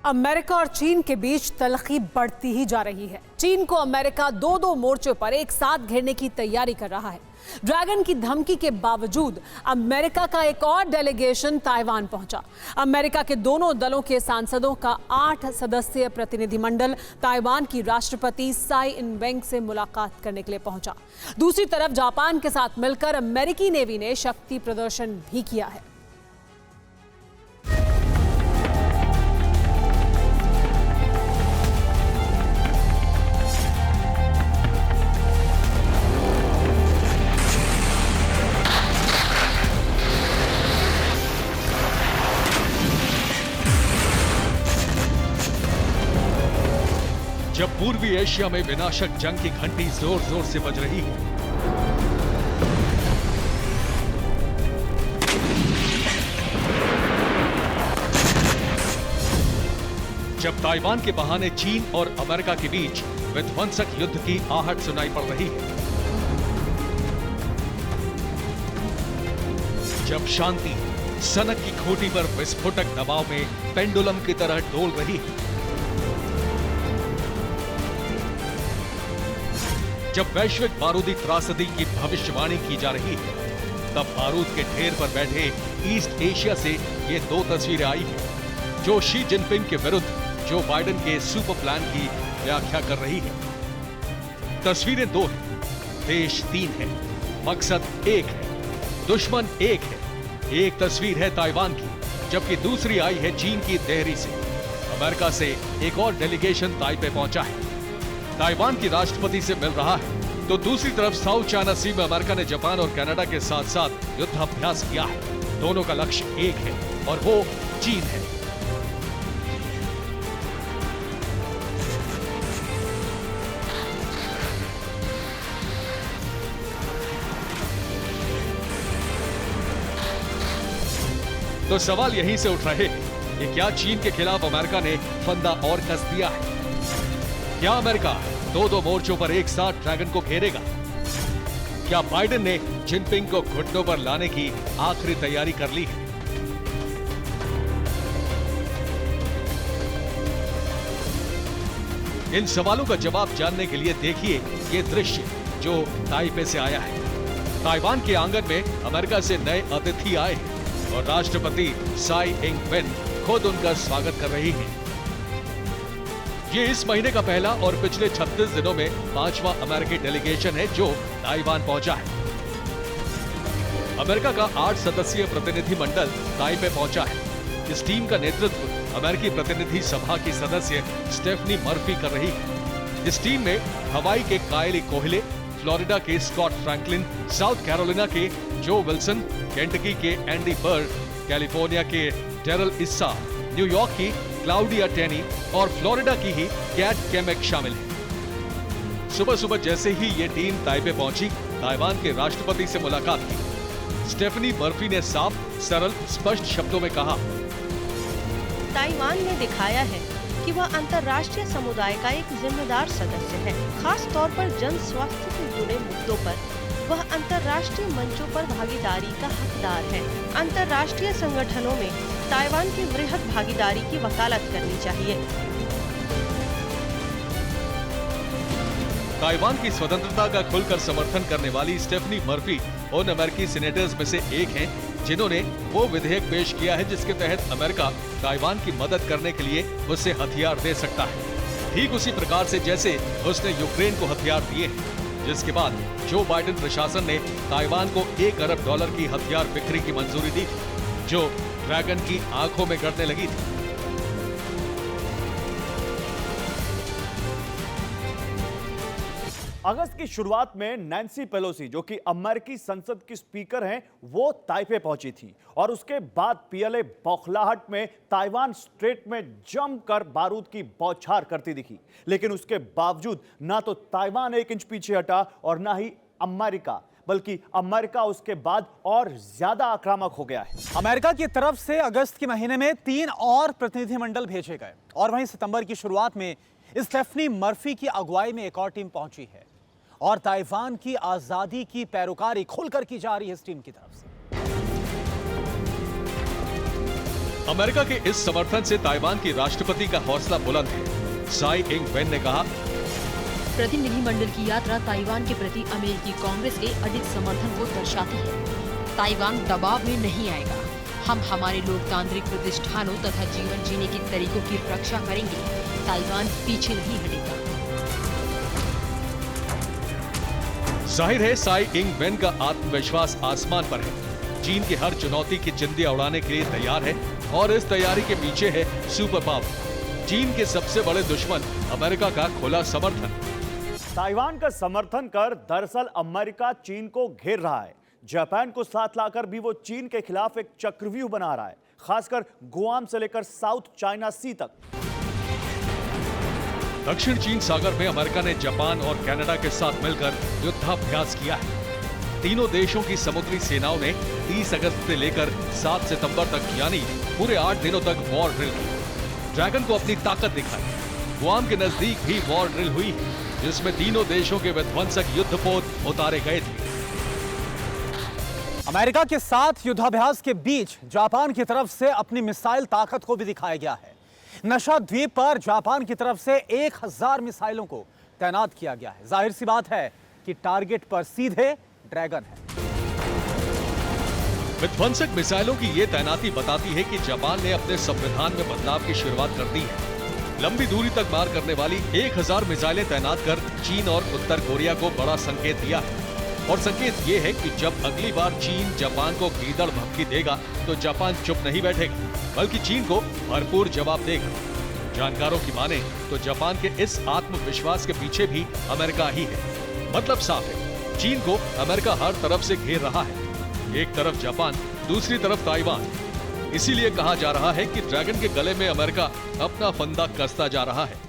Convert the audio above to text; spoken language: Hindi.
अमेरिका और चीन के बीच तल्खी बढ़ती ही जा रही है। चीन को अमेरिका दो दो मोर्चों पर एक साथ घेरने की तैयारी कर रहा है। ड्रैगन की धमकी के बावजूद अमेरिका का एक और डेलीगेशन ताइवान पहुंचा। अमेरिका के दोनों दलों के सांसदों का 8 सदस्यीय प्रतिनिधिमंडल ताइवान की राष्ट्रपति साई इन-वेंग से मुलाकात करने के लिए पहुंचा। दूसरी तरफ जापान के साथ मिलकर अमेरिकी नेवी ने शक्ति प्रदर्शन भी किया है। जब पूर्वी एशिया में विनाशक जंग की घंटी जोर जोर से बज रही है, जब ताइवान के बहाने चीन और अमेरिका के बीच विध्वंसक युद्ध की आहट सुनाई पड़ रही है, जब शांति सनक की खोटी पर विस्फोटक दबाव में पेंडुलम की तरह डोल रही है, जब वैश्विक बारूदी त्रासदी की भविष्यवाणी की जा रही है, तब बारूद के ढेर पर बैठे ईस्ट एशिया से ये दो तस्वीरें आई हैं, जो शी जिनपिंग के विरुद्ध जो बाइडेन के सुपर प्लान की व्याख्या कर रही है। तस्वीरें दो हैं, देश तीन है, मकसद एक है, दुश्मन एक है। एक तस्वीर है ताइवान की, जबकि दूसरी आई है चीन की देहरी से। अमेरिका से एक और डेलीगेशन ताइपे पहुंचा है, ताइवान की राष्ट्रपति से मिल रहा है, तो दूसरी तरफ साउथ चाइना सी में अमेरिका ने जापान और कनाडा के साथ साथ युद्धाभ्यास किया है। दोनों का लक्ष्य एक है और वो चीन है। तो सवाल यहीं से उठ रहे हैं कि क्या चीन के खिलाफ अमेरिका ने फंदा और कस दिया है? क्या अमेरिका दो दो मोर्चों पर एक साथ ड्रैगन को घेरेगा? क्या बाइडेन ने जिनपिंग को घुटनों पर लाने की आखिरी तैयारी कर ली है? इन सवालों का जवाब जानने के लिए देखिए ये दृश्य जो ताइपे से आया है। ताइवान के आंगन में अमेरिका से नए अतिथि आए हैं और राष्ट्रपति साई इंग-वेन खुद उनका स्वागत कर रही हैं। ये इस महीने का पहला और पिछले 36 दिनों में 5वां अमेरिकी डेलीगेशन है जो ताइवान पहुंचा है। अमेरिका का 8 सदस्यीय प्रतिनिधि मंडल ताइपे पहुंचा है। इस टीम का नेतृत्व अमेरिकी प्रतिनिधि सभा की सदस्य स्टेफनी मर्फी कर रही है। इस टीम में हवाई के कायली कोहले, फ्लोरिडा के स्कॉट फ्रैंकलिन, साउथ कैरोलिना के जो विल्सन, केंटकी के एंडी बर्ड, कैलिफोर्निया के डेरल इस्सा, न्यूयॉर्क की क्लाउडिया टेनी और फ्लोरिडा की ही कैट केमेक शामिल है। सुबह सुबह जैसे ही ये टीम ताइपे पहुंची, ताइवान के राष्ट्रपति से मुलाकात की। स्टेफनी मर्फी ने साफ, सरल, स्पष्ट शब्दों में कहा, ताइवान ने दिखाया है कि वह अंतर्राष्ट्रीय समुदाय का एक जिम्मेदार सदस्य है। खास तौर पर जन स्वास्थ्य से जुड़े मुद्दों पर वह अंतर्राष्ट्रीय मंचों पर भागीदारी का हकदार है। अंतर्राष्ट्रीय संगठनों में ताइवान की वृहद भागीदारी की वकालत करनी चाहिए। ताइवान की स्वतंत्रता का खुलकर समर्थन करने वाली स्टेफनी मर्फी उन अमेरिकी सीनेटर्स में से एक हैं जिन्होंने वो विधेयक पेश किया है जिसके तहत अमेरिका ताइवान की मदद करने के लिए उससे हथियार दे सकता है। ठीक उसी प्रकार से जैसे उसने यूक्रेन को हथियार दिए हैं, जिसके बाद जो बाइडेन प्रशासन ने ताइवान को $1 अरब की हथियार बिक्री की मंजूरी दी थी, जो ड्रैगन की आंखों में गड़ने लगी थी। अगस्त की शुरुआत में नैन्सी पेलोसी, जो कि अमेरिकी संसद की स्पीकर हैं, वो ताइपे पहुंची थी और उसके बाद पीएलए बौखलाहट में ताइवान स्ट्रेट में जमकर बारूद की बौछार करती दिखी। लेकिन उसके बावजूद ना तो ताइवान 1 इंच पीछे हटा और ना ही अमेरिका, बल्कि अमेरिका उसके बाद और ज्यादा आक्रामक हो गया है। अमेरिका की तरफ से अगस्त के महीने में 3 और प्रतिनिधिमंडल भेजे गए और वहीं सितंबर की शुरुआत में स्टेफनी मर्फी की अगुवाई में एक और टीम पहुंची है और ताइवान की आजादी की पैरोकारी खुलकर की जा रही है इस टीम की तरफ से। अमेरिका के इस समर्थन से ताइवान की राष्ट्रपति का हौसला बुलंद है। साई इंग वेन ने कहा, प्रतिनिधिमंडल की यात्रा ताइवान के प्रति अमेरिकी कांग्रेस के अडिग समर्थन को दर्शाती है। ताइवान दबाव में नहीं आएगा। हम हमारे लोकतांत्रिक प्रतिष्ठानों तथा जीवन जीने के तरीकों की रक्षा करेंगे। ताइवान पीछे नहीं हटेगा। जाहिर है साई इंग वेन का आत्मविश्वास आसमान पर है। चीन की हर चुनौती की चिंदियां उड़ाने के लिए तैयार है और इस तैयारी के पीछे है सुपर पावर। चीन के सबसे बड़े दुश्मन अमेरिका का खुला समर्थन। ताइवान का समर्थन कर दरअसल अमेरिका चीन को घेर रहा है। जापान को साथ लाकर भी वो चीन के खिलाफ एक चक्रव्यूह बना रहा है, खासकर गुआम से लेकर साउथ चाइना सी तक। दक्षिण चीन सागर में अमेरिका ने जापान और कनाडा के साथ मिलकर युद्धाभ्यास किया है। तीनों देशों की समुद्री सेनाओं ने 30 अगस्त से लेकर 7 सितंबर तक यानी पूरे 8 दिनों तक वॉर ड्रिल की। ड्रैगन को अपनी ताकत दिखाई। गुआम के नजदीक भी वॉर ड्रिल हुई, जिसमें तीनों देशों के विध्वंसक युद्धपोत उतारे गए थे। अमेरिका के साथ युद्धाभ्यास के बीच जापान की तरफ से अपनी मिसाइल ताकत को भी दिखाया गया है। नशा द्वीप पर जापान की तरफ से 1000 मिसाइलों को तैनात किया गया है। जाहिर सी बात है कि टारगेट पर सीधे ड्रैगन है। विध्वंसक मिसाइलों की ये तैनाती बताती है कि जापान ने अपने संविधान में बदलाव की शुरुआत कर दी है। लंबी दूरी तक मार करने वाली 1000 मिसाइलें तैनात कर चीन और उत्तर कोरिया को बड़ा संकेत दिया है। और संकेत ये है कि जब अगली बार चीन जापान को गीदड़ भभकी देगा तो जापान चुप नहीं बैठेगा, बल्कि चीन को भरपूर जवाब देगा। जानकारों की माने तो जापान के इस आत्मविश्वास के पीछे भी अमेरिका ही है। मतलब साफ है, चीन को अमेरिका हर तरफ से घेर रहा है। एक तरफ जापान, दूसरी तरफ ताइवान। इसीलिए कहा जा रहा है कि ड्रैगन के गले में अमेरिका अपना फंदा कसता जा रहा है।